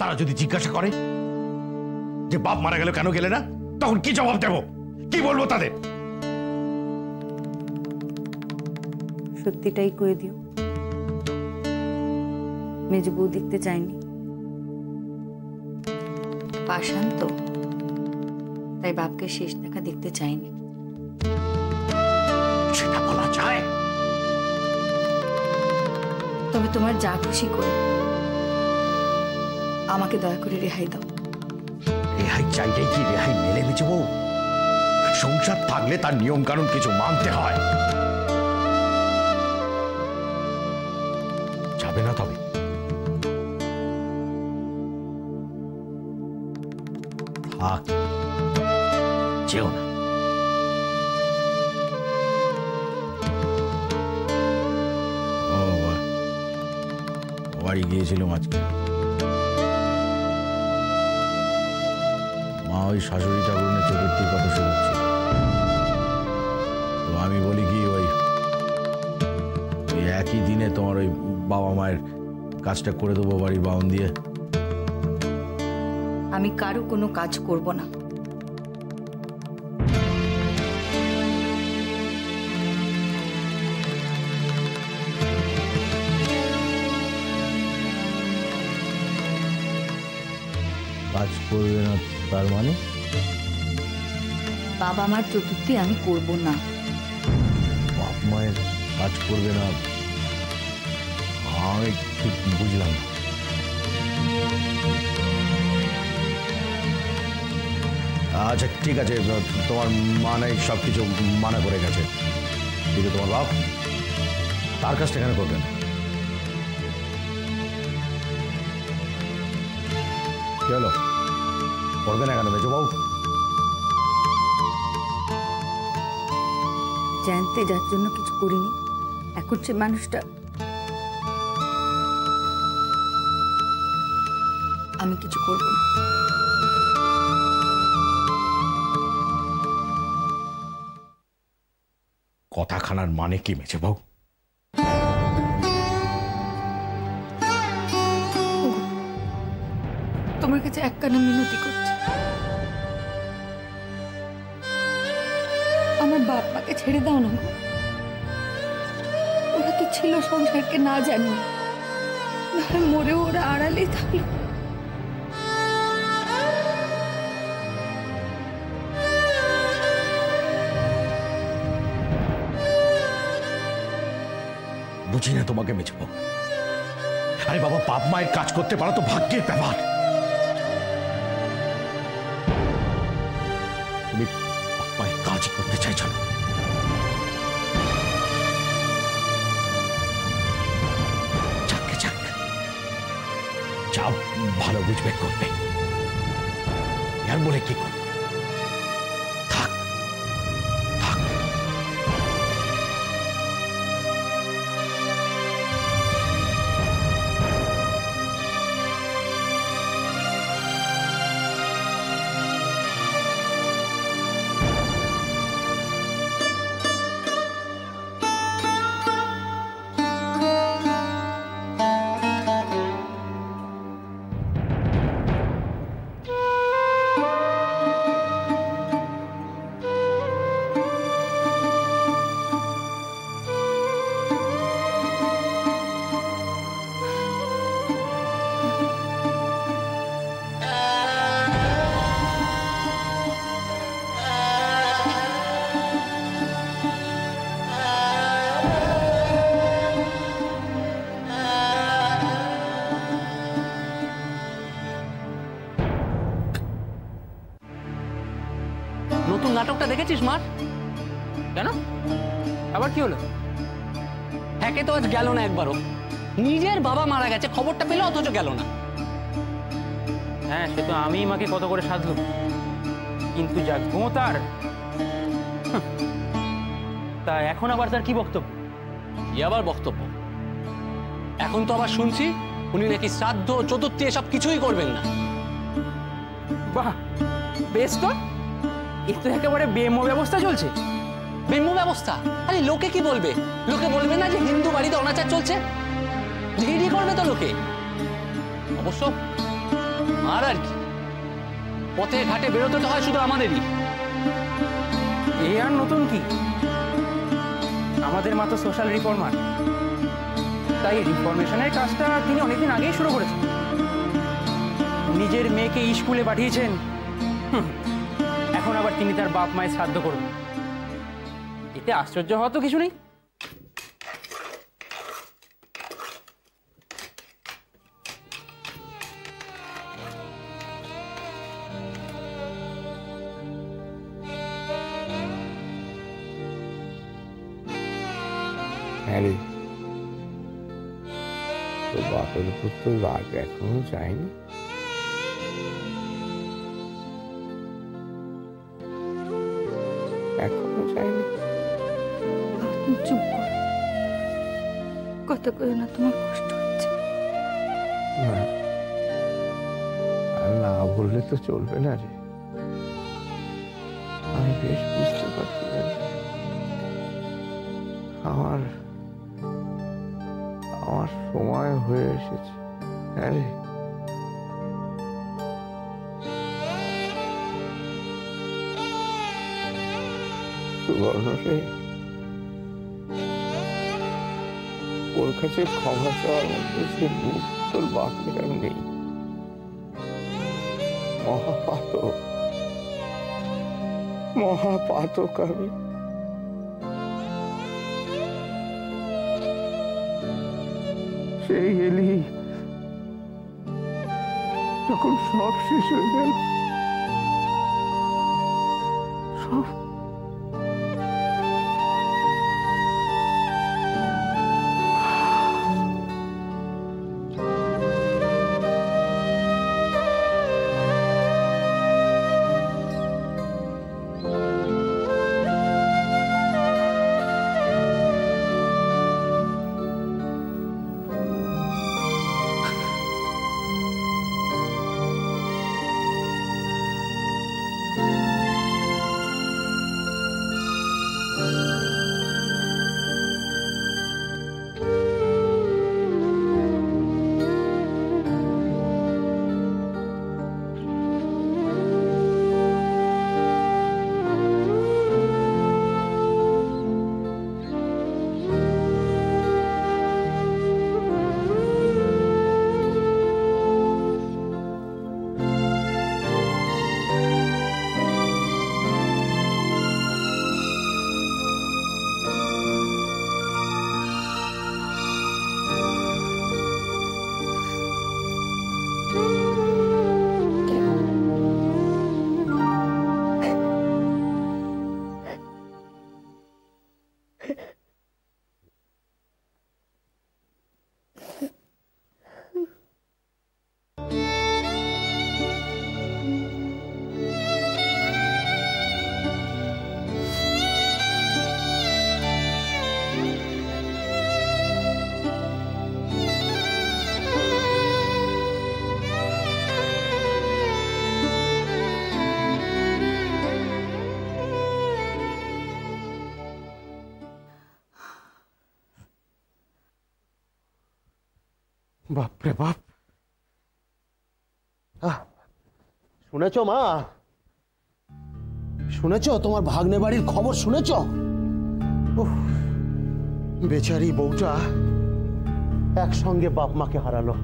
তারা যদি জিজ্ঞাসা করে যে বাপ মারা গেল কেন গেলে না, তখন কি জবাব দেব? কি বলবো তাদের? সত্যিটাই কয়ে দিও, মেজ বউ দেখতে চায়নি। পাষাণ তো, তাই বাপকে শেষ দেখা দেখতে চায়নি। সেটা বলা যায়? তবে তোমার যা খুশি করে, আমাকে দয়া করে রেহাই দাও। রেহাই চাইলেই কি রেহাই মেলে মেজে বউ? সংসার থাকলে তার নিয়ম কানুন কিছু মানতে হয়। যাবে না তবে? থাক, যেও না। বাড়ি গিয়েছিলাম আজকে। মা ওই শাশুড়ি ঠাকুরের চতুর্থীর কথা শোনাচ্ছে। তো আমি বলি কি, ওই একই দিনে তোমার ওই বাবা মায়ের কাজটা করে দেবো বাড়ির বাউন দিয়ে। আমি কারো কোনো কাজ করব না। কাজ করবে না তার মানে? বাবা মার চতুর্থী আমি করব না। বাপ মায়ের কাজ করবে না? আমি ঠিক বুঝলাম না। আচ্ছা ঠিক আছে, তোমার মানে সবকিছু মানা করে গেছে, কিন্তু তোমার বাপ তার কাজটা কেন করবেন? কি হলো, করবে না কেন মেজো বাবু? জানতে যার জন্য কিছু করিনি, এখন সে মানুষটা আমি কিছু করব না। কথাখানার মানে কি মেজো বাবু? তোমার কাছে একখানা মিনতি করছি, আমার বাপ মাকে ছেড়ে দাও না গো। ওরা তো ছিল সংসারকে না জানি, মরেও ওরা আড়ালেই থাকলো। বুঝি না তোমাকে মেজো বাবু। আরে বাবা, বাপ মায়ের কাজ করতে পারো তো ভাগ্যের ব্যাপার। তুমি বাপ মায়ের কাজই করতে চাইছ না। যাক যাক, যা ভালো বুঝবে করবে, আর বলে কি করবে? থাক থাক। নতুন নাটকটা দেখেছিস মার? কেন আবার কি হলো? হ্যাকে তো আজ গেল না একবারও। নিজের বাবা মারা গেছে খবরটা পেলে অথচ গেল না। হ্যাঁ, সে তো আমি মাকে কত করে সাধলুম, কিন্তু যা গো তার। তা এখন আবার তার কি বক্তব্য? কি আবার বক্তব্য? এখন তো আবার শুনছি উনি নাকি শ্রাদ্ধ চতুর্থী এসব কিছুই করবেন না। বাহ, বেশ তো। এ তো একেবারে বেম্য ব্যবস্থা চলছে। বেম্য ব্যবস্থা? আরে লোকে কি বলবে? লোকে বলবে না যে হিন্দু বাড়িতে অনাচার চলছে? ঝিড়ি করবে তো লোকে। অবশ্য আর কি, পথে ঘাটে বেরোতে তো হয় শুধু আমাদেরই। এ আর নতুন কি, আমাদের মা তো সোশ্যাল রিফর্মার, তাই রিফরমেশনের কাজটা তিনি অনেকদিন আগেই শুরু করেছেন। নিজের মেয়েকে স্কুলে পাঠিয়েছেন, এখন আবার তিনি তার বাপ মায়ের শ্রাদ্ধ করবেন। এতে আশ্চর্য হওয়া তো কিছু নেই। হ্যারি, তোর বাপের উপর তো রাগ এখনো যায়নি? এখনো যায়নি? তুমি চুপ করো, কথা কই না, তোমার কষ্ট হচ্ছে। না, আর না বললে তো চলবে না রে। আমি বেশ বুঝতে পারছি আমার সময় হয়ে এসেছে। হ্যাঁ রে, সুবর্ণ রে, ওর কাছে ক্ষমা চাওয়ার মতো সে মুখ তোর বাপের আর নেই। মহাপাতক আমি। সেই এলি যখন সব শেষ হয়ে গেল, সব বাপরে বাপ, শুনেছ মা? শুনেছ তোমার ভাগ্নে বাড়ির খবর শুনেছ? বেচারি বউটা একসঙ্গে বাপ মাকে হারালো।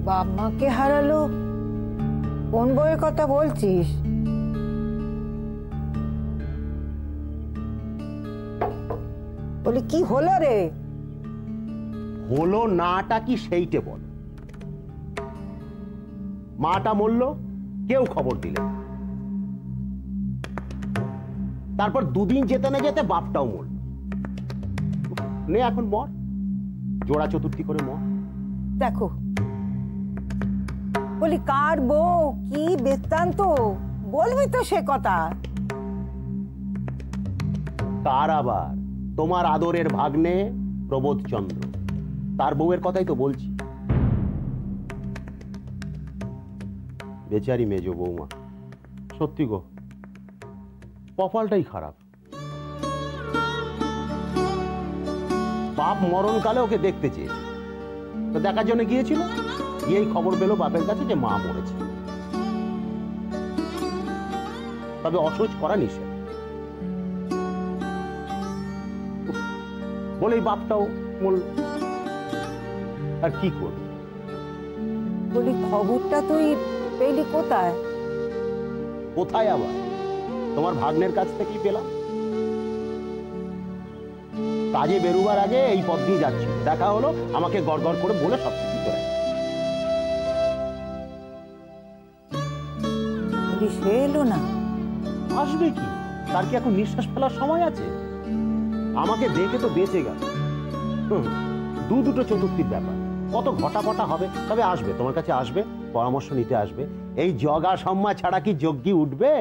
বাপ মাকে হারালো? কোন বইয়ের কথা বলছিস? বলি কি হলো রে? হলো নাটা কি সেইটে বল। মাটা মরল, কেউ খবর দিলেন। তারপর দুদিন যেতে না যেতে বাপটাও মরল। নে এখন মর, জোড়া চতুর্থী করে মর। দেখো বলি কার বউ কি বৃত্তান্ত বলবি তো সে কথা। কার আবার? তোমার আদরের ভাগ্নে প্রবোধচন্দ্র, তার বউয়ের কথাই তো বলছি। বেচারি মেজ বৌমা, সত্যি গো কপালটাই খারাপ। বাপ মরণকালে ওকে দেখতে চেয়েছে, তো দেখার জন্য গিয়েছিল, গিয়েই খবর পেলো বাপের কাছে যে মা মরেছে। তবে অসহ্য করা নিষেধ বলেই বাপটাও মূল। আর কি করবে? বলি খবরটা তুই পেলি কোথায়? কোথায় আবার? তোমার ভাগ্নের কাছ থেকেই পেলাম। কাজে বেরোবার আগে এই পথ দিয়ে যাচ্ছি, দেখা হলো, আমাকে গড়গড় করে বলে সব কিছু করে। সে এলো না? আসবে কি, তার কি এখন নিঃশ্বাস ফেলার সময় আছে? আমাকে দেখে তো বেঁচে গেল। দুটো চতুর্থীর ব্যাপার, কত ঘটাপটা হবে। তবে আসবে, তোমার কাছে আসবে, পরামর্শ নিতে আসবে। এই জগা সম্মা ছাড়া কি যজ্ঞি উঠবে?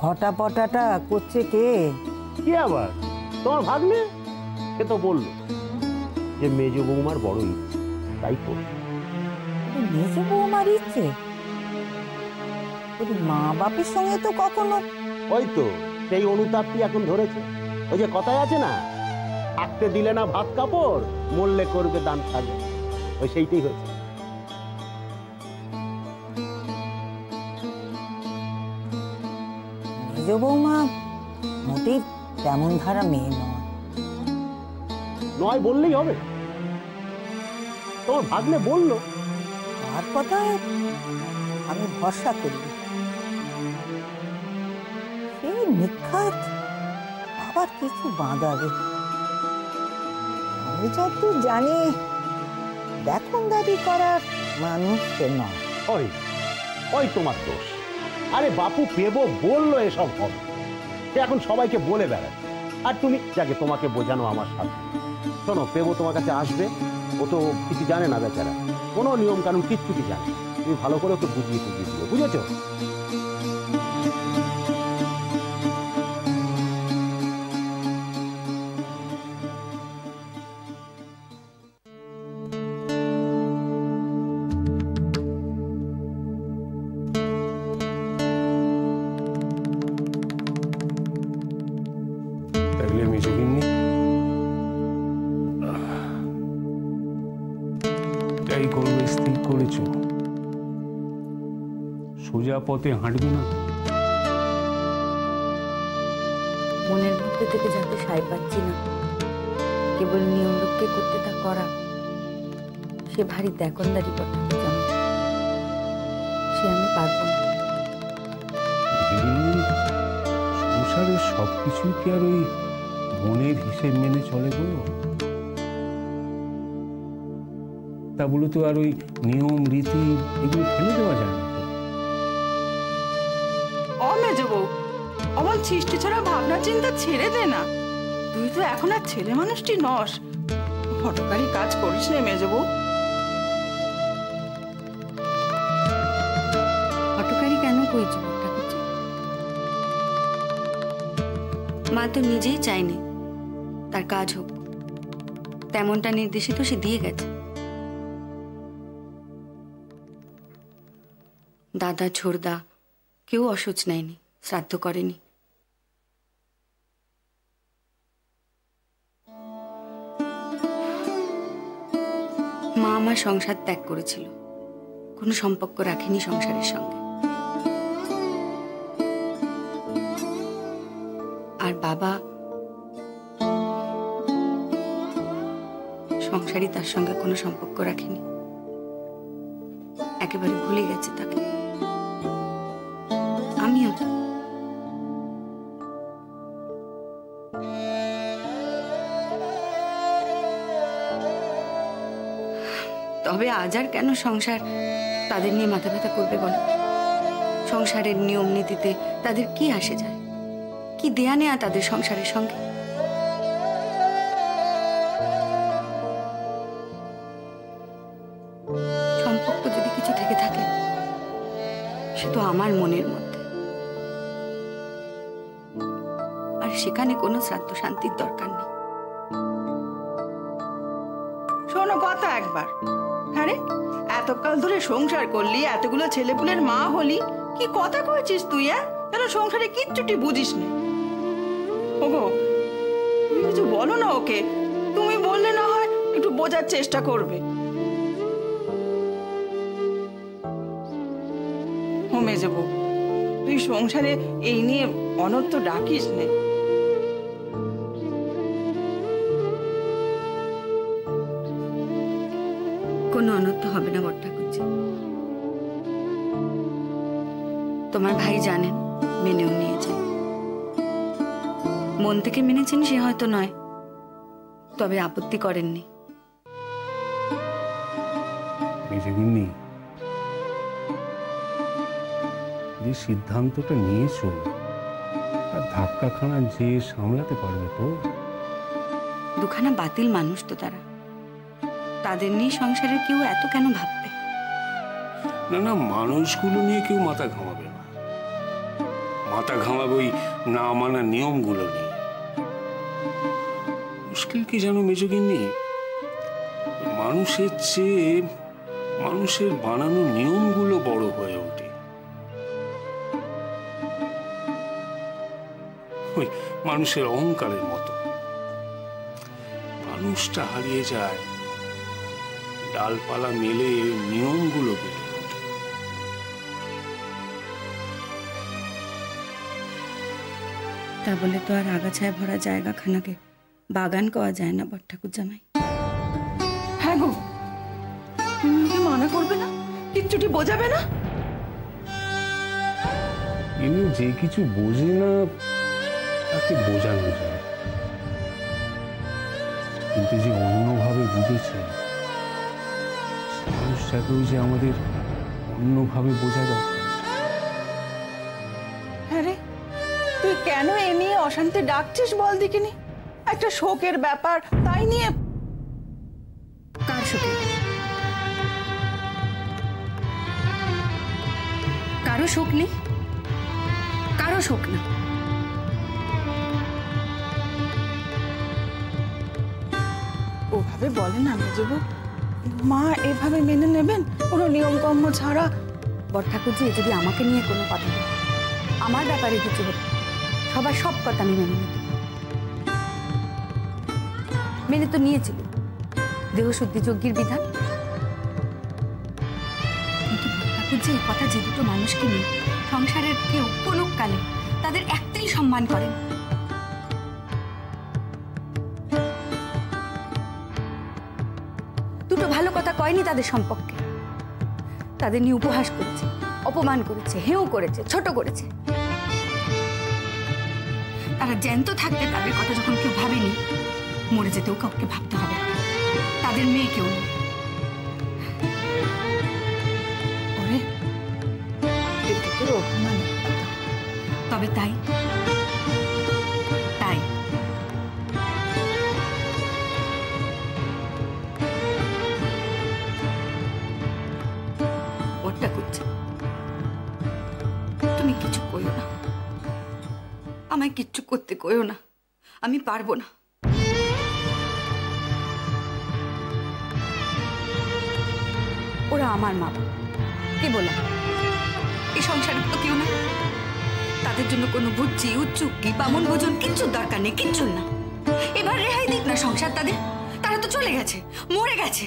ঘটাপটাটা করছে কে? কি আবার তোমার ভাগ্নে? সে তো বললো যে মেজ বৌমার বড় ইচ্ছে, তাই করবে। মেজ বৌমার ইচ্ছে? মা বাপের সঙ্গে তো কখনো। ওই তো সেই অনুতাপটি এখন ধরেছে। ওই যে কথায় আছে না, থাকতে দিলে না ভাত কাপড়, মরলে করবে দান খাবে। ওই সেইটাই হয়েছে। মেজ বৌমা মোটেই তেমন ধারা মেয়ে নয়। নয় বললেই হবে? তোমার ভাগ্নে বললো। তার কথায় আমি ভরসা করি। সে নিখাত আবার কিছু বাঁধাবে। আমি যতদূর জানি দেখনদারি করার মানুষ সে নয়। ওই ওই তোমার দোষ। আরে বাপু পেবো বললো এসব হবে, সে এখন সবাইকে বলে বেড়াচ্ছে। আর তুমি যাকে, তোমাকে বোঝানো আমার সাথে। শোনো, পেবো তোমার কাছে আসবে, ও তো কিছু জানে না বেচারা, কোনো নিয়ম কানুন কিচ্ছু কি জানে। তুমি ভালো করে ওকে বুঝিয়ে দিও, বুঝেছো? তাইলে মিশিনি তাই করবে, স্থির করেছো? সোজা পথে হাঁটবে না? মনের মধ্যে থেকে যাতে সাই পাচ্ছি না, কেবল নিয়ম রক্ষে করতে তা করা, সে ভারী দেখনদারি কথা জানো, সে আমি পারবো না। সংসারের সবকিছুই কি আর ওই মনের হিসেব মেনে চলে গো? তা বলে তো আর ওই নিয়ম রীতি এগুলো ফেলে দেওয়া যায় না। মেজ বউ, অমন সৃষ্টি ছাড়া ভাবনা চিন্তা ছেড়ে দে না। তুই তো এখন আর ছেলে মানুষটি নস। হটকারী কাজ করিস না মেজ বউ। হটকারী কেন কইছ ঠাকুরজি? মা তো নিজেই চায়নি তার কাজ হোক, তেমনটা নির্দেশিত সে দিয়ে গেছে। দাদা ছোড়দা কেউ অসুচ নেয়নি, শ্রাদ্ধ করেনি। মা আমার সংসার ত্যাগ করেছিল, কোনো সম্পর্ক রাখেনি সংসারের সঙ্গে। আর বাবা সংসারই তার সঙ্গে কোনো সম্পর্ক রাখেনি, একেবারে ভুলে গেছে তাকে। আমিও তো। তবে আজ আর কেন সংসার তাদের নিয়ে মাথা ব্যথা করবে বলো? সংসারের নিয়ম নীতিতে তাদের কি আসে যায়? কি দেয়া নেয়া তাদের সংসারের সঙ্গে? সম্পর্ক যদি কিছু থেকে থাকে সে তো আমার মনের মধ্যে, আর সেখানে কোনো শ্রাদ্ধ শান্তির দরকার নেই। শোনো কথা একবার। হ্যাঁ রে, এতকাল ধরে সংসার করলি, এতগুলো ছেলেপুলের মা হলি, কি কথা কয়েছিস তুই? যেন সংসারে কিচ্ছুটি বুঝিস না। ওগো, তুমি কিছু বলো না ওকে। তুমি বললে না হয় একটু বোঝার চেষ্টা করবে। মেজে বউ, তুই সংসারে এই নিয়ে অনর্থ ডাকিস নে। কোনো অনর্থ হবে না বড় ঠাকুরজি। তোমার ভাই জানেন, মেনেও নিয়েছেন। মন থেকে মেনেছেন সে হয়তো নয়, তবে আপত্তি করেননি। মেজগিন্নি, যে সিদ্ধান্তটা নিয়েছো তার ধাক্কাখানা যে সামলাতে পারবে তো? দুখানা বাতিল মানুষ তো তারা, তাদের নিয়ে সংসারের কেউ এত কেন ভাববে? না না, মানুষগুলো নিয়ে কেউ মাথা ঘামাবে না। মাথা ঘামাবে ওই না মানা নিয়মগুলো নিয়ে। মুশকিল কি জানো মেজগিন্নি, মানুষের চেয়ে মানুষের বানানো নিয়মগুলো বড় হয়ে ওঠে। ওই মানুষের অহংকারের মতো মানুষটা হারিয়ে যায়, ডালপালা মেলে নিয়মগুলো বেড়ে ওঠে। তা বলে তো আর আগাছায় ভরা জায়গাখানাকে বাগান করা যায় না বড় ঠাকুর জামাই। হ্যাঁ গো, তুমি ওকে মানা করবে না, কিচ্ছুটি বোঝাবে না? ইনি যে কিছু বোঝে না তাকে বোঝানো যায়, কিন্তু যে অন্যভাবে বুঝেছে মানুষটাকেও যে আমাদের অন্যভাবে বোঝা দরকার। হ্যাঁ রে, তুই কেন এ নিয়ে অশান্তি ডাকছিস বল দেখিনি? একটা শোকের ব্যাপার, তাই নিয়ে। কার শোকে? কারো শোক নেই, কারো শোক না। ওভাবে বলে না মেজবু, মা এভাবে মেনে নেবেন কোনো নিয়ম কর্ম ছাড়া? বড় ঠাকুরজি, যদি আমাকে নিয়ে কোনো কথা বলে, আমার ব্যাপারে কিছু হতো, সবার সব কথা আমি মেনে নিত। মেনে তো নিয়েছিল দেহশুদ্ধি যজ্ঞের বিধান। কিন্তু বড় ঠাকুরজি, এই কথা যে দুটো মানুষকে নিয়ে সংসারের কেউ কোনো কালে তাদের একটাই সম্মান করেন, দুটো ভালো কথা কয়নি তাদের সম্পর্কে। তাদের নিয়ে উপহাস করেছে, অপমান করেছে, হেও করেছে, ছোট করেছে। তারা জ্যান্ত থাকতে তাদের কথা যখন কেউ ভাবেনি, মরে যেতেও কাউকে ভাবতে হবে। তাদের মেয়ে কেউ নেই। ওরে, এটা তোর অপমানের কথা। তবে তাই তাই ওটা করছে। তুমি কিছু কইও না, আমায় কিচ্ছু করতে কইও না, আমি পারবো না। ওরা আমার মা বাবা, কে বললাম? এই সংসারে তো কেউ না। তাদের জন্য কোনো বুঝছি উচ্চুক্তি বামন ভোজন কিচ্ছু দরকার নেই, কিচ্ছু না। এবার রেহাই দিক না সংসার তাদের, তারা তো চলে গেছে, মরে গেছে।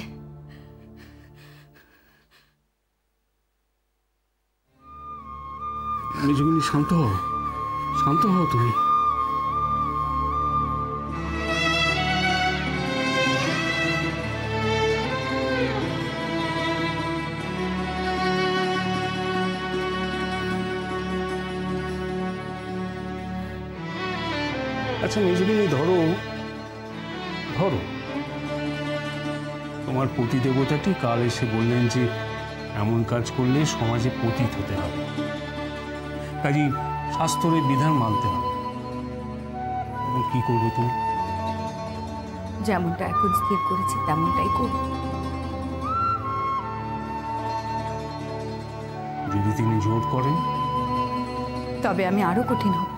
মেজগিন্নি, শান্ত হও, শান্ত হও তুমি। আচ্ছা মেজগিন্নি, ধরো ধরো তোমার পতি দেবতাটি কাল এসে বললেন যে এমন কাজ করলে সমাজে পতিত হতে হবে, কাজেই শাস্ত্রের বিধান মানতে হবে। কি করবে তুমি? যেমনটা এখন স্থির করেছি তেমনটাই করব। যদি তিনি জোর করেন তবে আমি আরো কঠিন হব।